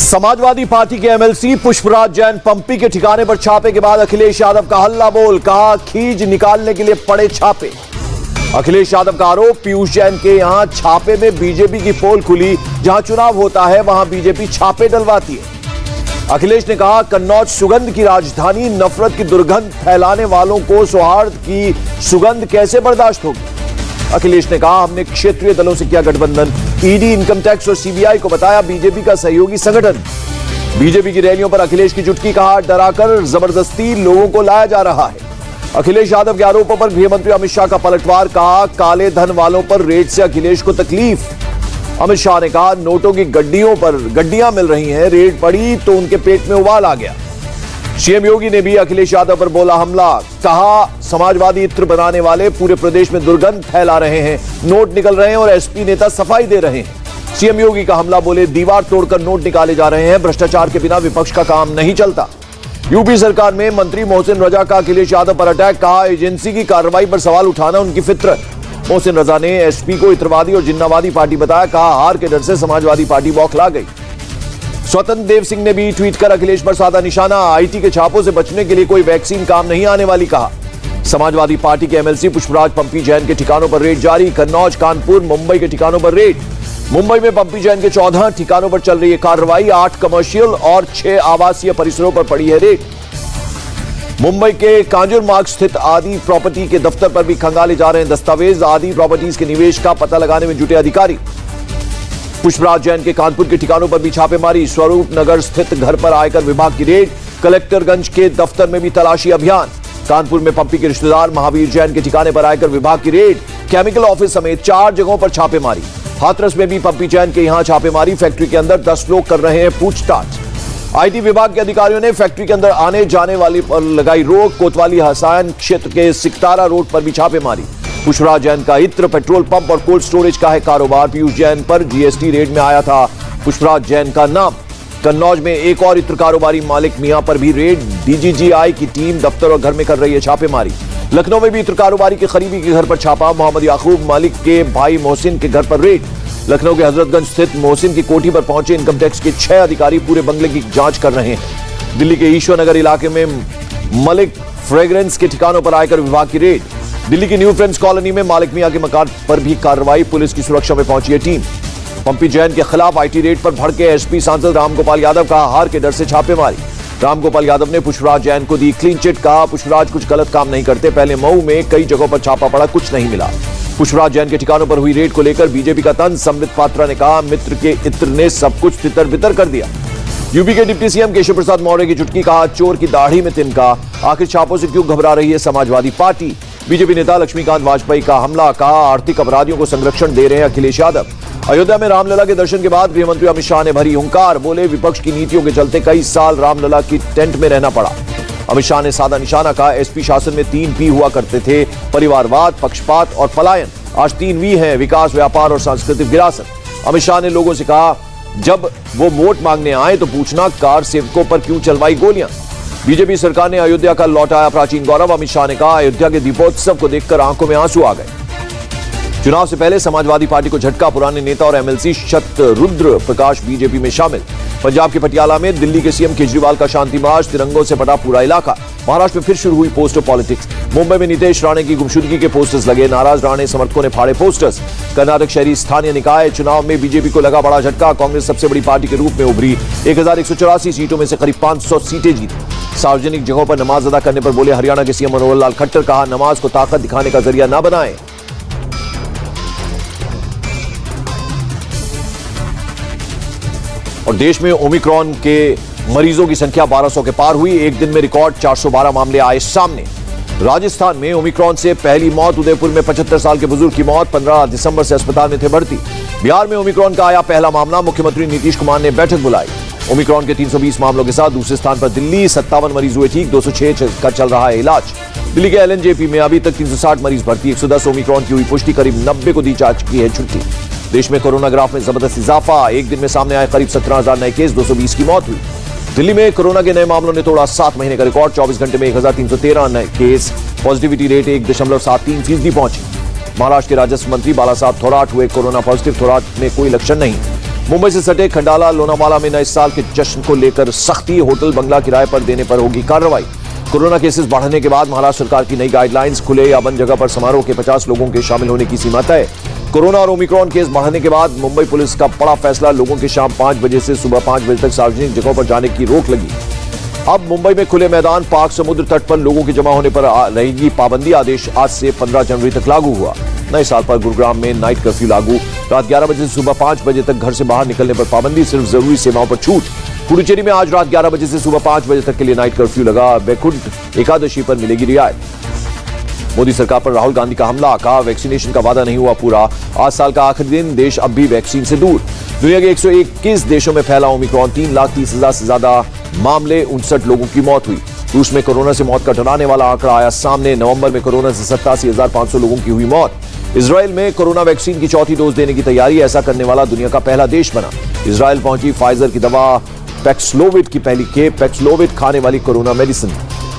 Samajwadi party के MLC Pushpraj Jain पंपी के ठिकाने पर छापे के बाद अखिलेश यादव का हल्ला बोल, कहा खींच निकालने के लिए पड़े छापे। अखिलेश यादव का आरोप, पीयूष जैन के यहां छापे में बीजेपी की पोल खुली, जहां चुनाव होता है वहां बीजेपी छापे डलवाती है। अखिलेश ने कहा कन्नौज सुगंध की राजधानी, नफरत की दुर्गंध फैलाने वालों को सौहार्द की सुगंध कैसे बर्दाश्त होगी। अखिलेश ने कहा हमने क्षेत्रीय दलों से किया गठबंधन, ईडी, इनकम टैक्स और सीबीआई को बताया बीजेपी का सहयोगी संगठन। बीजेपी की रैलियों पर अखिलेश की जुटकी, कहा डराकर जबरदस्ती लोगों को लाया जा रहा है। अखिलेश यादव के आरोपों पर गृह मंत्री अमित शाह का पलटवार, कहा काले धन वालों पर रेड से अखिलेश को तकलीफ। अमित शाह ने कहा नोटों की गड्डियों पर गड्डियां मिल रही हैं, रेड पड़ी तो उनके पेट में उबाल आ गया। सीएम योगी ने भी अखिलेश यादव पर बोला हमला, कहा समाजवादी इत्र बनाने वाले पूरे प्रदेश में दुर्गंध फैला रहे हैं, नोट निकल रहे हैं और एसपी नेता सफाई दे रहे हैं। सीएम योगी का हमला, बोले दीवार तोड़कर नोट निकाले जा रहे हैं, भ्रष्टाचार के बिना विपक्ष का काम नहीं चलता। यूपी सरकार में मंत्री मोहसिन रजा का अखिलेश यादव पर अटैक, कहा एजेंसी की कार्रवाई पर सवाल उठाना उनकी फितरत। मोहसिन रजा ने एसपी को इत्रवादी और जिन्नावादी पार्टी बताया, कहा हार के डर से समाजवादी पार्टी बौखला गई। स्वतंत्र देव सिंह ने भी ट्वीट कर अखिलेश पर साधा निशाना, आईटी के छापों से बचने के लिए कोई वैक्सीन काम नहीं आने वाली, कहा। समाजवादी पार्टी के एमएलसी पुष्पराज पंपी जैन के ठिकानों पर रेड जारी, कन्नौज, कानपुर, मुंबई के ठिकानों पर रेड। मुंबई में पंपी जैन के 14 ठिकानों पर चल रही है कार्रवाई, 8 कमर्शियल और 6 आवासीय परिसरों पर पड़ी है रेड। मुंबई के कांजुरमार्ग स्थित आदि प्रॉपर्टी के दफ्तर पर भी खंगाले जा रहे हैं दस्तावेज, आदि प्रॉपर्टीज के निवेश का पता लगाने में जुटे अधिकारी। पुष्पराज जैन के कानपुर के ठिकानों पर भी छापेमारी, स्वरूप नगर स्थित घर पर आयकर विभाग की रेड, कलेक्टरगंज के दफ्तर में भी तलाशी अभियान। कानपुर में पंपी के रिश्तेदार महावीर जैन के ठिकाने पर आयकर विभाग की रेड, केमिकल ऑफिस समेत 4 जगहों पर छापेमारी। हाथरस में भी पंपी जैन के यहां छापेमारी, फैक्ट्री के अंदर 10 लोग कर रहे हैं पूछताछ। आईटी विभाग के अधिकारियों ने फैक्ट्री के अंदर आने जाने वाली पर लगाई रोक, कोतवाली हसायन क्षेत्र के सिकतारा रोड पर भी छापेमारी। पुष्पराज जैन का इत्र, पेट्रोल पंप और कोल्ड स्टोरेज का है कारोबार, पीयूष जैन पर जीएसटी रेड में आया था पुष्पराज जैन का नाम। कन्नौज में एक और इत्र कारोबारी मालिक मियां पर भी रेड, डीजीजीआई की टीम दफ्तर और घर में कर रही है छापेमारी। लखनऊ में भी इत्र कारोबारी के करीबी के घर पर छापा, मोहम्मद याकूब मालिक के भाई मोहसिन के घर पर रेड। लखनऊ के हजरतगंज स्थित मोहसिन की कोठी पर पहुंचे इनकम टैक्स के 6 अधिकारी पूरे बंगले की जांच कर रहे हैं। दिल्ली के ईश्वरनगर इलाके में मलिक फ्रेग्रेंस के ठिकानों पर आयकर विभाग की रेड। दिल्ली की न्यू फ्रेंड्स कॉलोनी में मालिक मियां के मकान पर भी कार्रवाई, पुलिस की सुरक्षा में पहुंची है टीम। पंपी जैन के खिलाफ आईटी रेड पर भड़के एसपी सांसद रामगोपाल यादव का हार के डर से छापेमारी। रामगोपाल यादव ने पुष्पराज जैन को दी क्लीन चिट, कहा पुष्पराज कुछ गलत काम नहीं करते, पहले मऊ में कई जगहों पर छापा पड़ा, कुछ नहीं मिला। पुष्पराज जैन के ठिकानों पर हुई रेड को लेकर बीजेपी का तंज, संबित पात्रा ने कहा मित्र के इत्र ने सब कुछ तितर बितर कर दिया। यूपी के डिप्टी सीएम केशव प्रसाद मौर्य की चुटकी, कहा चोर की दाढ़ी में तिनका, आखिर छापों से क्यों घबरा रही है समाजवादी पार्टी। बीजेपी नेता लक्ष्मीकांत वाजपेयी का हमला, कहा आर्थिक अपराधियों को संरक्षण दे रहे हैं अखिलेश यादव। अयोध्या में रामलला के दर्शन के बाद गृहमंत्री अमित शाह ने भरी हुंकार, बोले विपक्ष की नीतियों के चलते कई साल रामलला की टेंट में रहना पड़ा। अमित शाह ने साधा निशाना, कहा एसपी शासन में 3 P हुआ करते थे, परिवारवाद, पक्षपात और पलायन, आज 3 V है, विकास, व्यापार और सांस्कृतिक विरासत। अमित शाह ने लोगों से कहा जब वो वोट मांगने आए तो पूछना कार सेवकों पर क्यों चलवाई गोलियां। बीजेपी सरकार ने अयोध्या का लौटाया प्राचीन गौरव, अमित शाह ने कहा अयोध्या के दीपोत्सव को देखकर आंखों में आंसू आ गए। चुनाव से पहले समाजवादी पार्टी को झटका, पुराने नेता और एमएलसी शतरुद्र प्रकाश बीजेपी में शामिल। पंजाब के पटियाला में दिल्ली के सीएम केजरीवाल का शांति मार्च, तिरंगों से पटा पूरा इलाका। महाराष्ट्र में फिर शुरू हुई पोस्टर पॉलिटिक्स। मुंबई में नितेश राणे की गुमशुदगी के पोस्टर्स लगे, नाराज राणे समर्थकों ने फाड़े पोस्टर्स। कर्नाटक शहरी स्थानीय निकाय चुनाव में बीजेपी को लगा बड़ा झटका, कांग्रेस सबसे बड़ी पार्टी के रूप में उभरी, 1184 सीटों में से करीब 500 सीटें जीती। सार्वजनिक जगहों पर नमाज अदा करने पर बोले हरियाणा के सीएम मनोहर लाल खट्टर, कहा नमाज को ताकत दिखाने का जरिया न बनाएं। और देश में ओमिक्रॉन के मरीजों की संख्या 1200 के पार हुई, एक दिन में रिकॉर्ड 412 मामले आए सामने। राजस्थान में ओमिक्रॉन से पहली मौत, उदयपुर में 75 साल के बुजुर्ग की मौत, 15 दिसंबर से अस्पताल में थे भर्ती। बिहार में ओमिक्रॉन का आया पहला मामला, मुख्यमंत्री नीतीश कुमार ने बैठक बुलाई। ओमिक्रॉन के 320 मामलों के साथ दूसरे स्थान पर दिल्ली, 57 मरीज हुए ठीक, 206 का चल रहा है इलाज। दिल्ली के एलएनजेपी में अभी तक 360 मरीज भर्ती, 110 ओमिक्रॉन की हुई पुष्टि, करीब 90 को दी जा चुकी है छुट्टी। देश में कोरोना ग्राफ में जबरदस्त इजाफा, एक दिन में सामने आए करीब 17,000 नए केस, 220 की मौत हुई। दिल्ली में कोरोना के नए मामलों ने तोड़ा 7 महीने का रिकॉर्ड, 24 घंटे में 1313 नए केस, पॉजिटिविटी रेट 1.73% पहुंची। महाराष्ट्र के राजस्व मंत्री बालासाहब थोराट हुए कोरोना पॉजिटिव, थोराट में कोई लक्षण नहीं। मुंबई से सटे खंडाला लोनावाला में नए साल के जश्न को लेकर सख्ती, होटल बंगला किराए पर देने पर होगी कार्रवाई। कोरोना केसेस बढ़ने के बाद महाराष्ट्र सरकार की नई गाइडलाइंस, खुले या बंद जगह पर समारोह के 50 लोगों के शामिल होने की सीमा तय। कोरोना और ओमिक्रॉन केस बढ़ने के बाद मुंबई पुलिस का बड़ा फैसला, लोगों के शाम 5 बजे से सुबह 5 बजे तक सार्वजनिक जगहों पर जाने की रोक लगी। अब मुंबई में खुले मैदान, पार्क, समुद्र तट पर लोगों के जमा होने पर रहेगी पाबंदी। आदेश आज से 15 जनवरी तक लागू हुआ। नए साल पर गुरुग्राम में नाइट कर्फ्यू लागू, रात 11 बजे से सुबह 5 बजे तक घर से बाहर निकलने पर पाबंदी, सिर्फ जरूरी सेवाओं पर छूट। पुडुचेरी में आज रात 11 बजे से सुबह 5 बजे तक के लिए नाइट कर्फ्यू लगा। वैकुंठ एकादशी पर मिलेगी रियायत। मोदी सरकार पर राहुल गांधी का हमला, कहा वैक्सीनेशन का वादा नहीं हुआ पूरा। आज साल का आखिरी दिन, देश अब भी वैक्सीन से दूर। दुनिया के 121 देशों में फैला ओमिक्रॉन, 3,30,000 से ज्यादा मामले, 59 लोगों की मौत हुई। रूस में कोरोना से मौत का डराने वाला आंकड़ा आया सामने। नवंबर में कोरोना से 87,500 लोगों की हुई मौत। इजराइल में कोरोना वैक्सीन की चौथी डोज देने की तैयारी, ऐसा करने वाला दुनिया का पहला देश बना। इजराइल पहुंची फाइजर की दवा पैक्सलोविड की पहली खेप, पैक्सलोविड खाने वाली कोरोना मेडिसिन।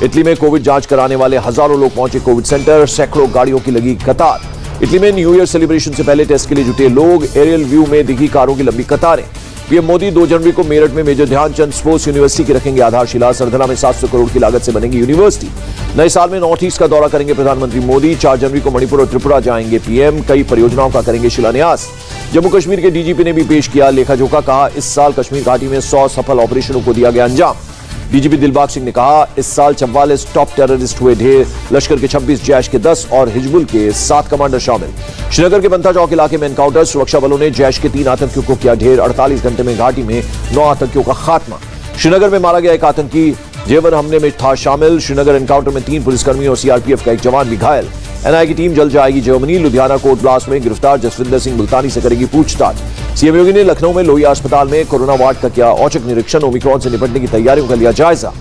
इटली में कोविड जांच कराने वाले हजारों लोग पहुंचे कोविड सेंटर, सैकड़ों गाड़ियों की लगी कतार। इटली में न्यू ईयर सेलिब्रेशन से पहले टेस्ट के लिए जुटे लोग, एरियल व्यू में दिखी कारों की लंबी कतारें। पीएम मोदी 2 जनवरी को मेरठ में मेजर ध्यानचंद स्पोर्ट्स यूनिवर्सिटी की रखेंगे आधारशिला। सरधना में 700 करोड़ की लागत से बनेगी यूनिवर्सिटी। नए साल में नॉर्थ ईस्ट का दौरा करेंगे प्रधानमंत्री मोदी। 4 जनवरी को मणिपुर और त्रिपुरा जाएंगे पीएम। कई परियोजनाओं का करेंगे शिलान्यास। जम्मू कश्मीर के डीजीपी ने भी पेश किया लेखा जोखा, कहा इस साल कश्मीर घाटी में 100 सफल ऑपरेशनों को दिया गया अंजाम। डीजीपी दिलबाग सिंह ने कहा इस साल 44 टॉप टेररिस्ट हुए ढेर, लश्कर के 26, जैश के 10 और हिजबुल के 7 कमांडर शामिल। श्रीनगर के बंता चौक इलाके में एनकाउंटर, सुरक्षा बलों ने जैश के 3 आतंकियों को किया ढेर। 48 घंटे में घाटी में 9 आतंकियों का खात्मा। श्रीनगर में मारा गया एक आतंकी जेवर हमले में था शामिल। श्रीनगर एनकाउंटर में 3 पुलिसकर्मी और सीआरपीएफ का एक जवान भी घायल। एनआईए की टीम जल्द जाएगी जर्मनी। लुधियाना कोर्ट ब्लास्ट में गिरफ्तार जसविंदर सिंह मुल्तानी से करेगी पूछताछ। सीएम योगी ने लखनऊ में लोहिया अस्पताल में कोरोना वार्ड का किया औचक निरीक्षण, ओमिक्रॉन से निपटने की तैयारियों का लिया जायजा।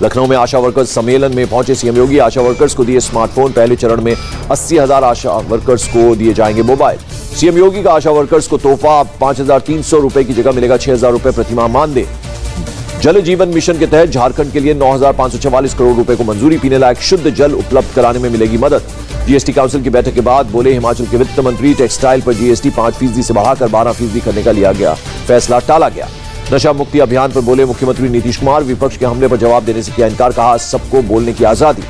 लखनऊ में आशा वर्कर्स सम्मेलन में पहुंचे सीएम योगी, आशा वर्कर्स को दिए स्मार्टफोन। पहले चरण में 80,000 आशा वर्कर्स को दिए जाएंगे मोबाइल। सीएम योगी का आशा वर्कर्स को तोहफा, 5,300 रुपए की जगह मिलेगा 6,000 रुपए प्रतिमाह मानदेय। जल जीवन मिशन के तहत झारखंड के लिए 9,544 करोड़ रुपए को मंजूरी, पीने लायक शुद्ध जल उपलब्ध कराने में मिलेगी मदद। जीएसटी काउंसिल की बैठक के बाद बोले हिमाचल के वित्त मंत्री, टेक्सटाइल पर जीएसटी 5% से बढ़ाकर 12% करने का लिया गया फैसला टाला गया। नशा मुक्ति अभियान पर बोले मुख्यमंत्री नीतीश कुमार, विपक्ष के हमले पर जवाब देने से किया इनकार, कहा सबको बोलने की आजादी।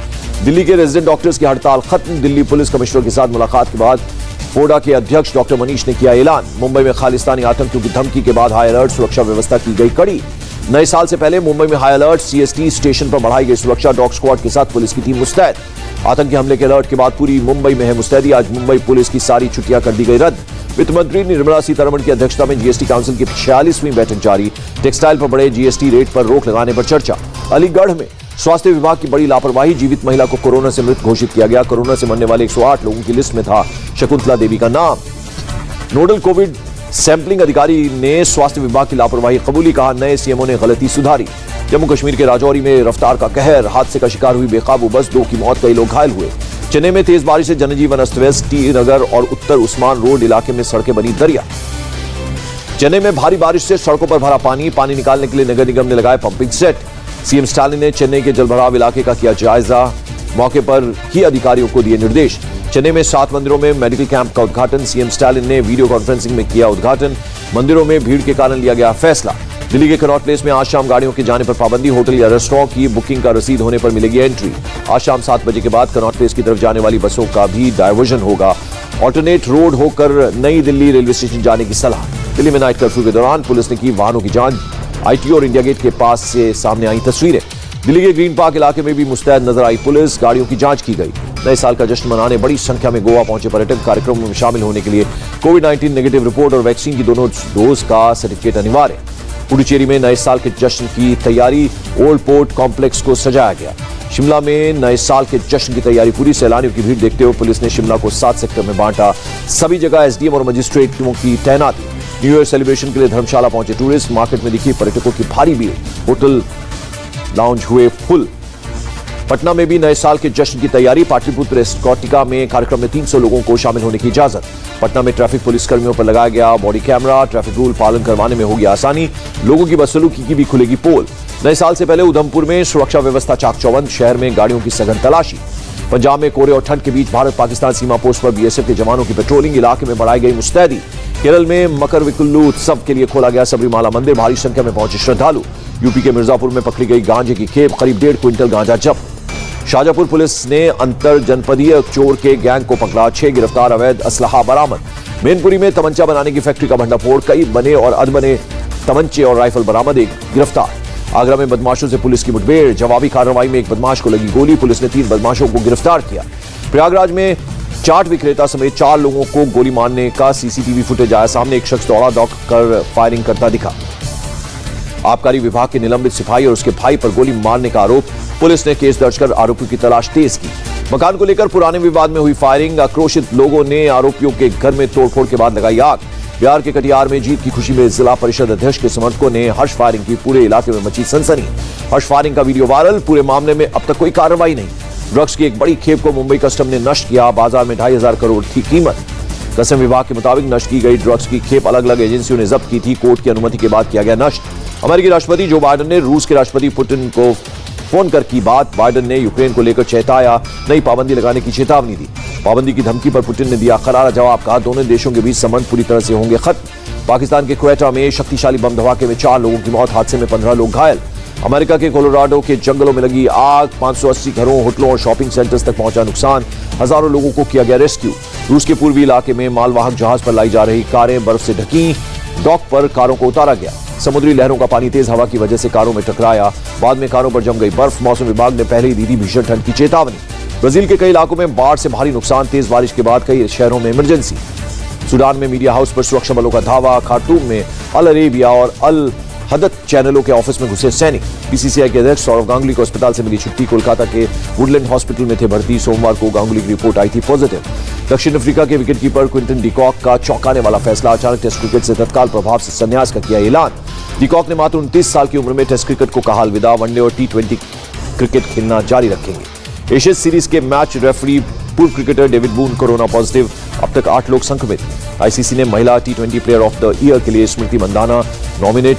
दिल्ली के रेजिडेंट डॉक्टर्स की हड़ताल खत्म, दिल्ली पुलिस कमिश्नर के साथ मुलाकात के बाद फोडा के अध्यक्ष डॉक्टर मनीष ने किया ऐलान। मुंबई में खालिस्तानी आतंकियों की धमकी के बाद हाई अलर्ट, सुरक्षा व्यवस्था की गई कड़ी। नए साल से पहले मुंबई में हाई अलर्ट, सीएसटी स्टेशन पर बढ़ाई गई सुरक्षा, डॉग स्क्वाड के साथ पुलिस की टीम मुस्तैद। आतंकी हमले के अलर्ट के बाद पूरी मुंबई में है मुस्तैदी। आज मुंबई पुलिस की सारी छुट्टियां कर दी गई रद्द। वित्त मंत्री निर्मला सीतारमण की अध्यक्षता में जीएसटी काउंसिल की 46वीं बैठक जारी। टेक्सटाइल पर बढ़े जीएसटी रेट पर रोक लगाने पर चर्चा। अलीगढ़ में स्वास्थ्य विभाग की बड़ी लापरवाही, जीवित महिला को कोरोना से मृत घोषित किया गया। कोरोना से मरने वाले 108 लोगों की लिस्ट में था शकुंतला देवी का नाम। नोडल कोविड सैंपलिंग अधिकारी ने स्वास्थ्य विभाग की लापरवाही कबूली, कहा नए सीएमओ ने गलती सुधारी। जम्मू कश्मीर के राजौरी में रफ्तार का कहर, हादसे का शिकार हुई बेकाबू बस, 2 की मौत, कई लोग घायल हुए। चेन्नई में तेज बारिश से जनजीवन अस्त व्यस्त, टी नगर और उत्तर उस्मान रोड इलाके में सड़कें बनी दरिया। चेन्नई में भारी बारिश से सड़कों पर भरा पानी, पानी निकालने के लिए नगर निगम ने लगाए पंपिंग सेट। सीएम स्टालिन ने चेन्नई के जलभराव इलाके का किया जायजा, मौके पर ही अधिकारियों को दिए निर्देश। चेन्नई में 7 मंदिरों में मेडिकल कैंप का उद्घाटन, सीएम स्टालिन ने वीडियो कॉन्फ्रेंसिंग में किया उद्घाटन। मंदिरों में भीड़ के कारण लिया गया फैसला। दिल्ली के कनॉट प्लेस में आज शाम गाड़ियों के जाने पर पाबंदी, होटल या रेस्टोरेंट की बुकिंग का रसीद होने पर मिलेगी एंट्री। आज शाम 7 बजे के बाद कनॉट प्लेस की तरफ जाने वाली बसों का भी डायवर्जन होगा। ऑल्टरनेट रोड होकर नई दिल्ली रेलवे स्टेशन जाने की सलाह। दिल्ली में नाइट कर्फ्यू के दौरान पुलिस ने की वाहनों की जांच, आईटीओ और इंडिया गेट के पास से सामने आई तस्वीरें। दिल्ली के ग्रीन पार्क इलाके में भी मुस्तैद नजर आई पुलिस, गाड़ियों की जांच की गई। नए साल का जश्न मनाने बड़ी संख्या में गोवा पहुंचे पर्यटक, कार्यक्रम में शामिल होने के लिए कोविड-19 नेगेटिव रिपोर्ट और वैक्सीन की दोनों डोज का सर्टिफिकेट अनिवार्य। पुडुचेरी में नए साल के जश्न की तैयारी, ओल्ड पोर्ट कॉम्प्लेक्स को सजाया गया। शिमला में नए साल के जश्न की तैयारी पूरी, सैलानियों की भीड़ देखते हुए पुलिस ने शिमला को 7 सेक्टर में बांटा। सभी जगह एसडीएम और मजिस्ट्रेटों की तैनाती। न्यू ईयर सेलिब्रेशन के लिए धर्मशाला पहुंचे टूरिस्ट, मार्केट में दिखी पर्यटकों की भारी भीड़, होटल लाउंज हुए फुल। पटना में भी नए साल के जश्न की तैयारी, पाटलिपुत्र एस्कॉटिका में कार्यक्रम में 300 लोगों को शामिल होने की इजाजत। पटना में ट्रैफिक पुलिस कर्मियों पर लगाया गया बॉडी कैमरा, ट्रैफिक रूल पालन करवाने में होगी आसानी, लोगों की बदसलूकी की भी खुलेगी पोल। नए साल से पहले उधमपुर में सुरक्षा व्यवस्था चाक चौबंद, शहर में गाड़ियों की सघन तलाशी। पंजाब में कोहरे और ठंड के बीच भारत पाकिस्तान सीमा पोस्ट पर बीएसएफ के जवानों की पेट्रोलिंग, इलाके में बढ़ाई गई मुस्तैदी। केरल में मकरविकुल्लू उत्सव के लिए खोला गया सबरीमाला मंदिर, भारी संख्या में पहुंचे श्रद्धालु। यूपी के मिर्जापुर में पकड़ी गई गांजे की खेप, करीब 1.5 क्विंटल गांजा जब्त। शाजापुर पुलिस ने अंतर जनपदीय चोर के गैंग को पकड़ा, 6 गिरफ्तार, अवैध असलहा बरामद। मैनपुरी में तमंचा बनाने की फैक्ट्री का भंडाफोड़, कई बने और अधबने तमंचे और राइफल बरामद, 1 गिरफ्तार। आगरा में बदमाशों से पुलिस की मुठभेड़, जवाबी कार्रवाई में एक बदमाश को लगी गोली, पुलिस ने 3 बदमाशों को गिरफ्तार किया। प्रयागराज में चाट विक्रेता समेत 4 लोगों को गोली मारने का सीसीटीवी फुटेज आया सामने, एक शख्स दौड़ा दौड़ कर फायरिंग करता दिखा। आबकारी विभाग के निलंबित सिपाही और उसके भाई पर गोली मारने का आरोप, पुलिस ने केस दर्ज कर आरोपियों की तलाश तेज की। मकान को लेकर पुराने विवाद में हुई फायरिंग, आक्रोशित लोगों ने आरोपियों के घर में तोड़फोड़ के बाद लगाई आग। बिहार के कटिहार में जीत की खुशी में जिला परिषद अध्यक्ष के समर्थकों ने हर्ष फायरिंग की, पूरे इलाके में मची सनसनी। हर्ष फायरिंग का वीडियो वायरल, पूरे मामले में अब तक कोई कार्रवाई नहीं। ड्रग्स की एक बड़ी खेप को मुंबई कस्टम ने नष्ट किया, बाजार में 2,500 करोड़ थी कीमत। कस्टम विभाग के मुताबिक नष्ट की गई ड्रग्स की खेप अलग अलग एजेंसियों ने जब्त की थी, कोर्ट की अनुमति के बाद किया गया नष्ट। अमेरिकी राष्ट्रपति जो बाइडेन ने रूस के राष्ट्रपति पुतिन को फोन कर की बात, बाइडेन ने यूक्रेन को लेकर चेताया, नई पाबंदी लगाने की चेतावनी दी। पाबंदी की धमकी पर पुतिन ने दिया करारा जवाब, कहा दोनों देशों के बीच संबंध पूरी तरह से होंगे खत्म। पाकिस्तान के क्वेटा में शक्तिशाली बम धमाके में 4 लोगों की मौत, हादसे में 15 लोग घायल। अमेरिका के कोलोराडो के जंगलों में लगी आग, 580 घरों, होटलों और शॉपिंग सेंटर्स तक पहुंचा नुकसान, हजारों लोगों को किया गया रेस्क्यू। रूस के पूर्वी इलाके में मालवाहक जहाज पर लाई जा रही कारें बर्फ से ढकी, डॉक पर कारों को उतारा गया। समुद्री लहरों का पानी तेज हवा की वजह से कारों में टकराया, बाद में कारों पर जम गई बर्फ। मौसम विभाग ने पहले ही दी थी भीषण ठंड की चेतावनी। ब्राजील के कई इलाकों में बाढ़ से भारी नुकसान, तेज बारिश के बाद कई शहरों में इमरजेंसी। सूडान में मीडिया हाउस पर सुरक्षा बलों का धावा, खार्तूम में अल अरेबिया और अल हदत चैनलों के ऑफिस में घुसे सैनिक। बीसीसीआई के अध्यक्ष सौरव गांगुली को अस्पताल से मिली छुट्टी, कोलकाता के वुडलैंड हॉस्पिटल में थे भर्ती। सोमवार को गांगुली की रिपोर्ट आई थी पॉजिटिव। दक्षिण अफ्रीका के विकेटकीपर क्विंटन डिकॉक का चौंकाने वाला फैसला, अचानक टेस्ट क्रिकेट से तत्काल प्रभाव से संन्यास का किया ऐलान। डिकॉक ने मात्र 29 साल की उम्र में टेस्ट क्रिकेट को कहा अलविदा, वनडे और T20 क्रिकेट खेलना जारी रखेंगे। एशियन सीरीज के मैच रेफरी पूर्व cricketer David Boon corona positive, अब तक 8 लोग संक्रमित। आईसीसी ने महिला T20 player of the year के लिए Smriti Mandhana nominate,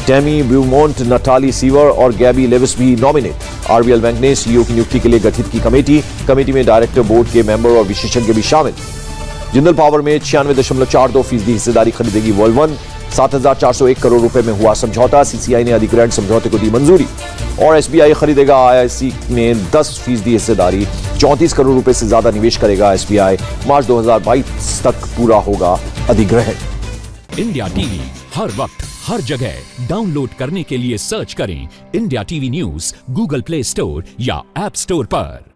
Tammy Beaumont, Natalie Sciver और गैबी लेविस भी नॉमिनेट। आरबीएल बैंक ने सीईओ की नियुक्ति के लिए गठित की कमेटी में डायरेक्टर, बोर्ड के मेंबर और विशेषज्ञ भी शामिल। जिंदल पावर में 96.42% हिस्सेदारी खरीदेगी वोल्वन, 7,401 करोड़ रुपए में हुआ समझौता, सीसीआई ने अधिग्रहण समझौते को दी मंजूरी। और एसबीआई खरीदेगा आईआईसी में 10% हिस्सेदारी, 34 करोड़ रुपए से ज्यादा निवेश करेगा एसबीआई। मार्च 2022 तक पूरा होगा अधिग्रहण। इंडिया टीवी हर वक्त हर जगह डाउनलोड करने के लिए सर्च करें India TV news Google play store या ऐप स्टोर पर।